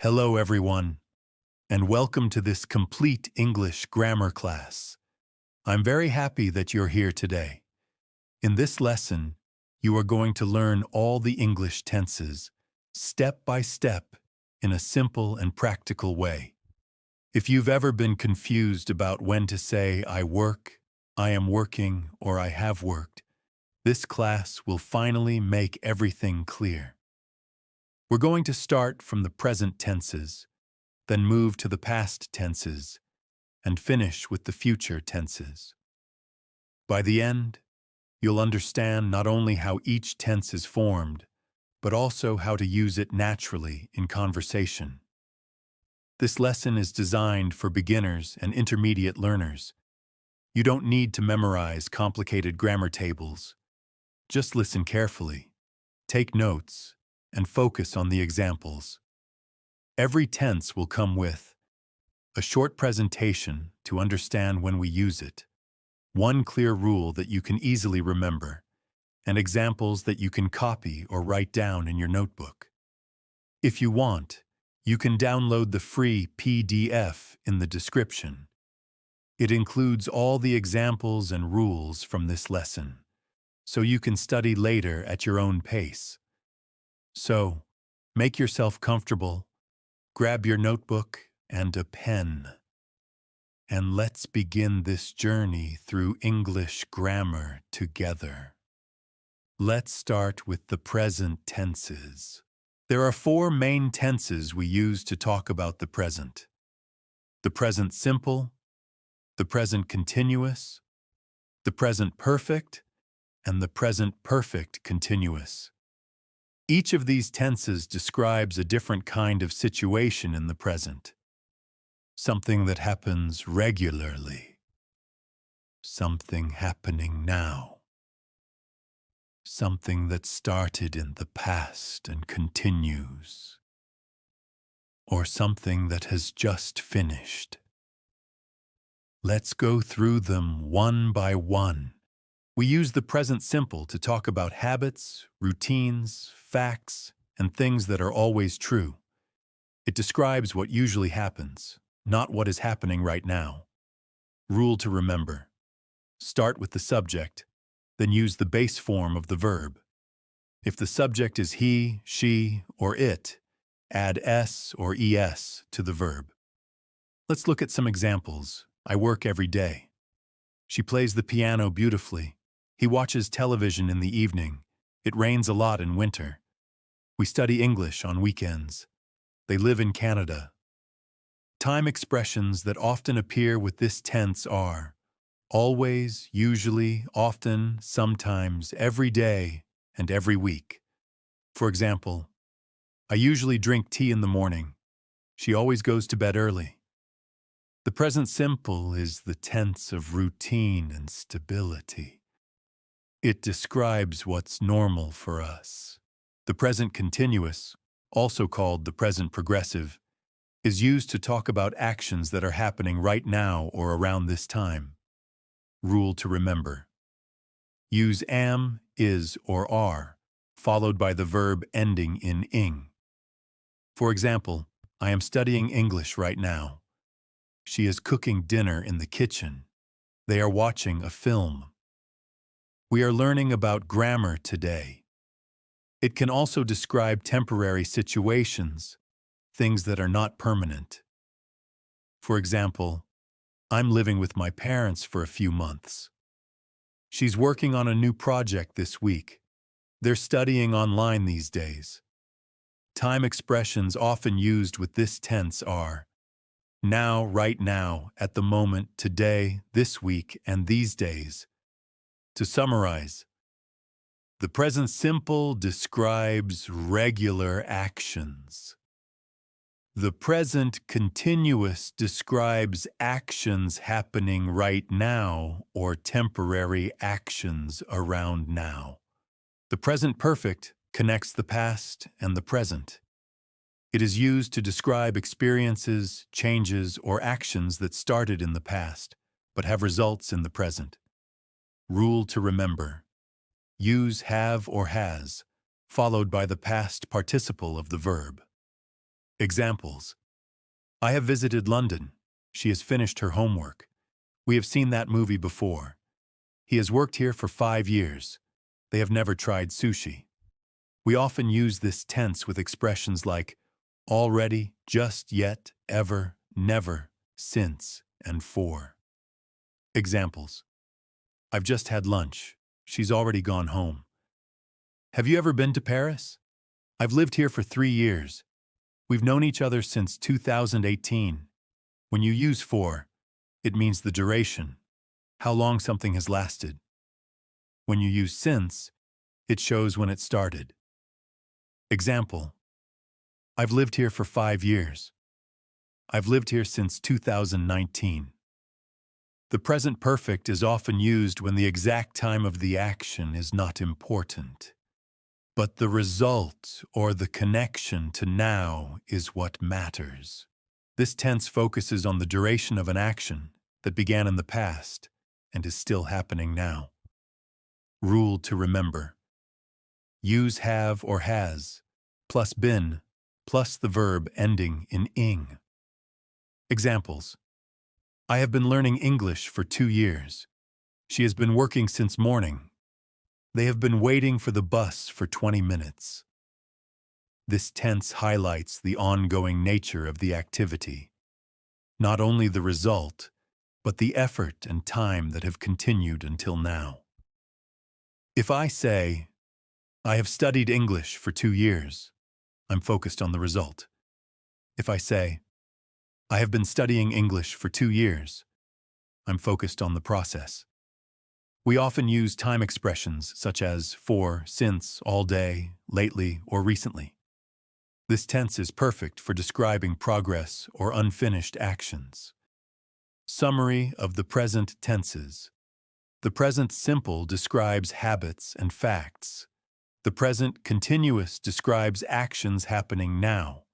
Hello, everyone, and welcome to this complete English grammar class. I'm very happy that you're here today. In this lesson, you are going to learn all the English tenses, step by step, in a simple and practical way. If you've ever been confused about when to say I work, I am working, or I have worked, this class will finally make everything clear. We're going to start from the present tenses, then move to the past tenses, and finish with the future tenses. By the end, you'll understand not only how each tense is formed, but also how to use it naturally in conversation. This lesson is designed for beginners and intermediate learners. You don't need to memorize complicated grammar tables. Just listen carefully, take notes, and focus on the examples. Every tense will come with a short presentation to understand when we use it, one clear rule that you can easily remember, and examples that you can copy or write down in your notebook. If you want, you can download the free PDF in the description. It includes all the examples and rules from this lesson, so you can study later at your own pace. So, make yourself comfortable, grab your notebook and a pen, and let's begin this journey through English grammar together. Let's start with the present tenses. There are four main tenses we use to talk about the present: the present simple, the present continuous, the present perfect, and the present perfect continuous. Each of these tenses describes a different kind of situation in the present. Something that happens regularly. Something happening now. Something that started in the past and continues. Or something that has just finished. Let's go through them one by one. We use the present simple to talk about habits, routines, facts, and things that are always true. It describes what usually happens, not what is happening right now. Rule to remember: start with the subject, then use the base form of the verb. If the subject is he, she, or it, add s or es to the verb. Let's look at some examples. I work every day. She plays the piano beautifully. He watches television in the evening. It rains a lot in winter. We study English on weekends. They live in Canada. Time expressions that often appear with this tense are always, usually, often, sometimes, every day, and every week. For example, I usually drink tea in the morning. She always goes to bed early. The present simple is the tense of routine and stability. It describes what's normal for us. The present continuous, also called the present progressive, is used to talk about actions that are happening right now or around this time. Rule to remember: use am, is, or are, followed by the verb ending in ing. For example, I am studying English right now. She is cooking dinner in the kitchen. They are watching a film. We are learning about grammar today. It can also describe temporary situations, things that are not permanent. For example, I'm living with my parents for a few months. She's working on a new project this week. They're studying online these days. Time expressions often used with this tense are now, right now, at the moment, today, this week, and these days. To summarize, the present simple describes regular actions. The present continuous describes actions happening right now or temporary actions around now. The present perfect connects the past and the present. It is used to describe experiences, changes, or actions that started in the past but have results in the present. Rule to remember: use have or has, followed by the past participle of the verb. Examples: I have visited London. She has finished her homework. We have seen that movie before. He has worked here for 5 years. They have never tried sushi. We often use this tense with expressions like already, just yet, ever, never, since, and for. Examples: I've just had lunch. She's already gone home. Have you ever been to Paris? I've lived here for 3 years. We've known each other since 2018. When you use for, it means the duration, how long something has lasted. When you use since, it shows when it started. Example: I've lived here for 5 years. I've lived here since 2019. The present perfect is often used when the exact time of the action is not important, but the result or the connection to now is what matters. This tense focuses on the duration of an action that began in the past and is still happening now. Rule to remember: use have or has plus been plus the verb ending in ing. Examples: I have been learning English for 2 years. She has been working since morning. They have been waiting for the bus for 20 minutes. This tense highlights the ongoing nature of the activity, not only the result, but the effort and time that have continued until now. If I say, I have studied English for 2 years, I'm focused on the result. If I say, I have been studying English for 2 years, I'm focused on the process. We often use time expressions such as for, since, all day, lately, or recently. This tense is perfect for describing progress or unfinished actions. Summary of the present tenses. The present simple describes habits and facts. The present continuous describes actions happening now.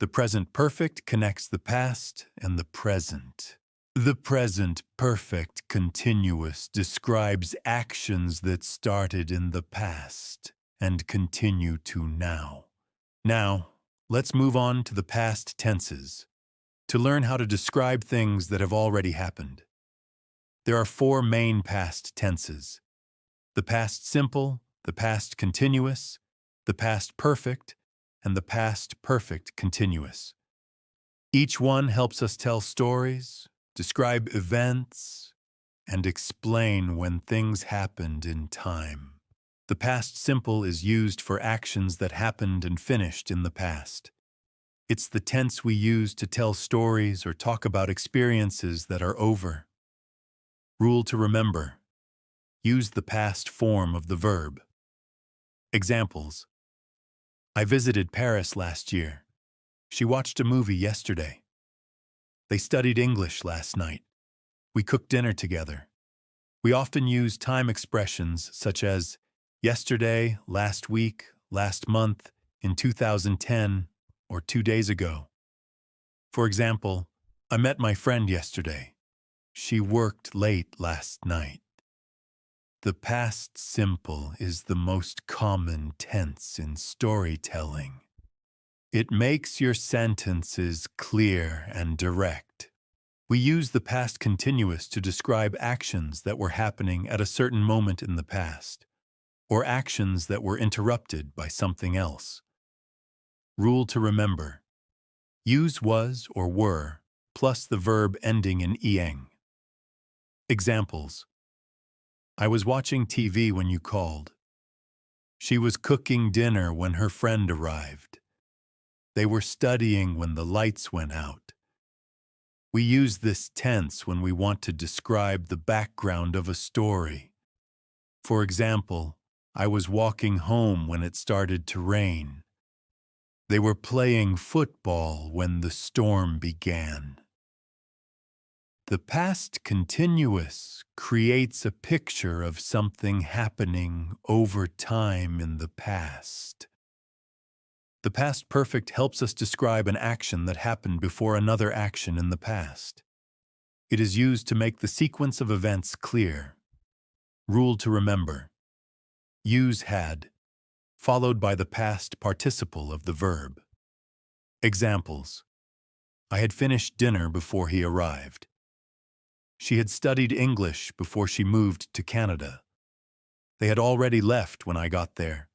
The present perfect connects the past and the present. The present perfect continuous describes actions that started in the past and continue to now. Now, let's move on to the past tenses to learn how to describe things that have already happened. There are 4 main past tenses: the past simple, the past continuous, the past perfect, and the past perfect continuous. Each one helps us tell stories, describe events, and explain when things happened in time. The past simple is used for actions that happened and finished in the past. It's the tense we use to tell stories or talk about experiences that are over. Rule to remember: use the past form of the verb. Examples: I visited Paris last year. She watched a movie yesterday. They studied English last night. We cooked dinner together. We often use time expressions such as yesterday, last week, last month, in 2010, or 2 days ago. For example, I met my friend yesterday. She worked late last night. The past simple is the most common tense in storytelling. It makes your sentences clear and direct. We use the past continuous to describe actions that were happening at a certain moment in the past, or actions that were interrupted by something else. Rule to remember: use was or were plus the verb ending in ing. Examples: I was watching TV when you called. She was cooking dinner when her friend arrived. They were studying when the lights went out. We use this tense when we want to describe the background of a story. For example, I was walking home when it started to rain. They were playing football when the storm began. The past continuous creates a picture of something happening over time in the past. The past perfect helps us describe an action that happened before another action in the past. It is used to make the sequence of events clear. Rule to remember: use had, followed by the past participle of the verb. Examples. I had finished dinner before he arrived. She had studied English before she moved to Canada. They had already left when I got there.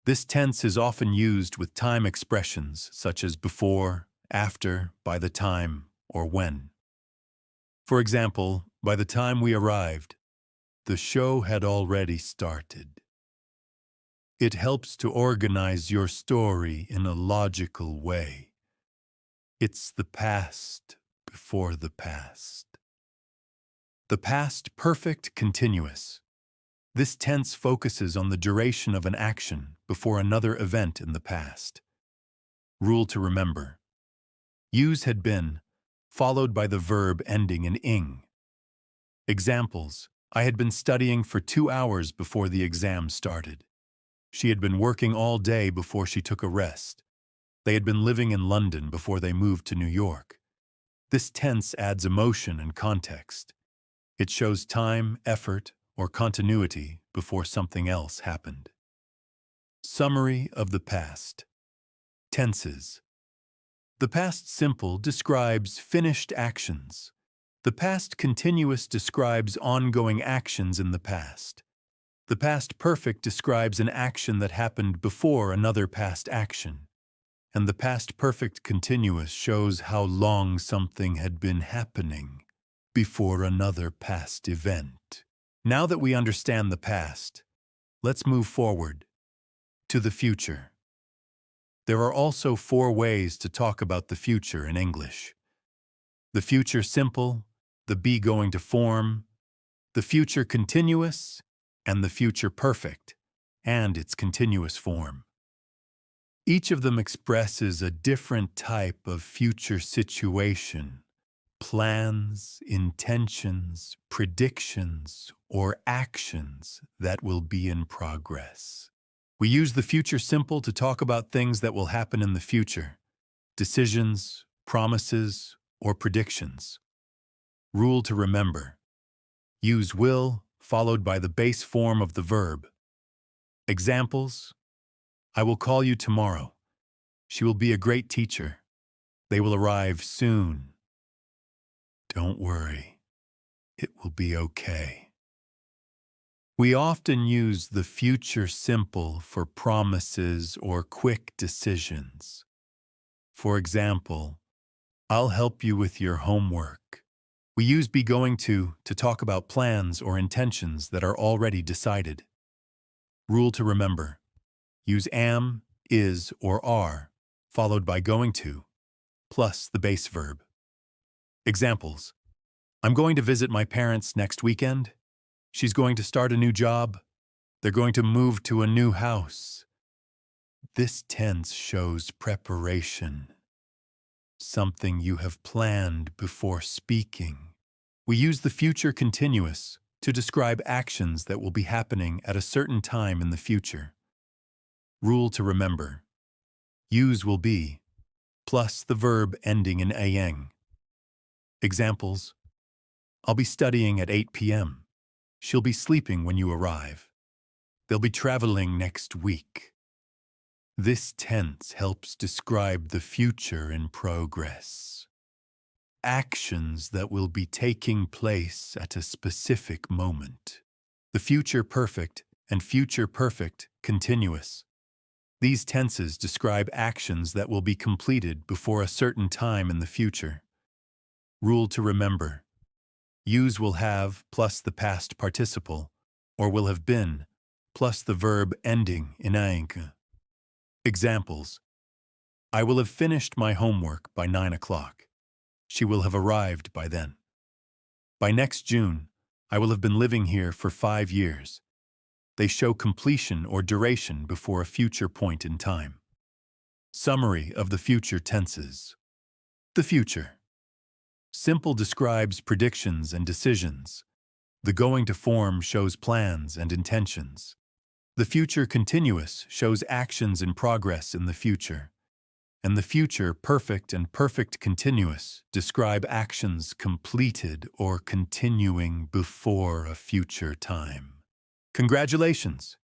This tense is often used with time expressions such as before, after, by the time, or when. For example, by the time we arrived, the show had already started. It helps to organize your story in a logical way. It's the past before the past. The past perfect continuous. This tense focuses on the duration of an action before another event in the past. Rule to remember. Use had been, followed by the verb ending in ing. Examples. I had been studying for 2 hours before the exam started. She had been working all day before she took a rest. They had been living in London before they moved to New York. This tense adds emotion and context. It shows time, effort, or continuity before something else happened. Summary of the past. Tenses. The past simple describes finished actions. The past continuous describes ongoing actions in the past. The past perfect describes an action that happened before another past action. And the past perfect continuous shows how long something had been happening before another past event. Now that we understand the past, let's move forward to the future. There are also 4 ways to talk about the future in English. The future simple, the be going to form, the future continuous, and the future perfect, and its continuous form. Each of them expresses a different type of future situation, plans, intentions, predictions, or actions that will be in progress. We use the future simple to talk about things that will happen in the future, decisions, promises, or predictions. Rule to remember. Use will followed by the base form of the verb. Examples. I will call you tomorrow. She will be a great teacher. They will arrive soon. Don't worry. It will be okay. We often use the future simple for promises or quick decisions. For example, I'll help you with your homework. We use be going to talk about plans or intentions that are already decided. Rule to remember. Use am, is, or are, followed by going to, plus the base verb. Examples. I'm going to visit my parents next weekend. She's going to start a new job. They're going to move to a new house. This tense shows preparation, something you have planned before speaking. We use the future continuous to describe actions that will be happening at a certain time in the future. Rule to remember. Use will be, plus the verb ending in ang. Examples. I'll be studying at 8 p.m. She'll be sleeping when you arrive. They'll be traveling next week. This tense helps describe the future in progress. Actions that will be taking place at a specific moment. The future perfect and future perfect continuous. These tenses describe actions that will be completed before a certain time in the future. Rule to remember. Use will have plus the past participle, or will have been, plus the verb ending in ing. Examples. I will have finished my homework by 9 o'clock. She will have arrived by then. By next June, I will have been living here for 5 years. They show completion or duration before a future point in time. Summary of the future tenses. The future. Simple describes predictions and decisions. The going to form shows plans and intentions. The future continuous shows actions in progress in the future. And the future perfect and perfect continuous describe actions completed or continuing before a future time. Congratulations!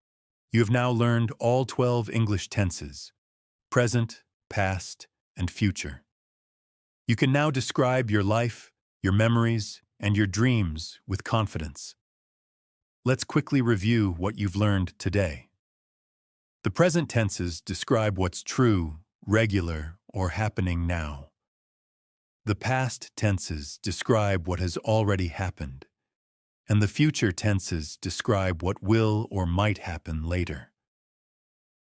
You have now learned all 12 English tenses: present, past, and future. You can now describe your life, your memories, and your dreams with confidence. Let's quickly review what you've learned today. The present tenses describe what's true, regular, or happening now. The past tenses describe what has already happened, and the future tenses describe what will or might happen later.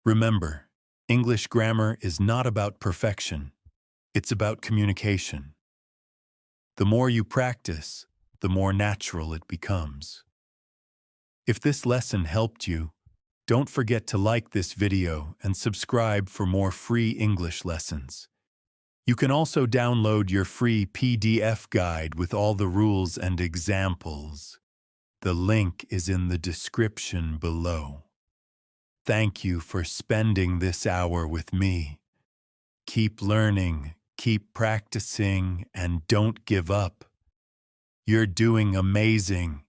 Remember, English grammar is not about perfection, it's about communication. The more you practice, the more natural it becomes. If this lesson helped you, don't forget to like this video and subscribe for more free English lessons. You can also download your free PDF guide with all the rules and examples. The link is in the description below. Thank you for spending this hour with me. Keep learning, keep practicing, and don't give up. You're doing amazing.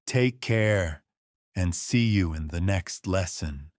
Take care, and see you in the next lesson.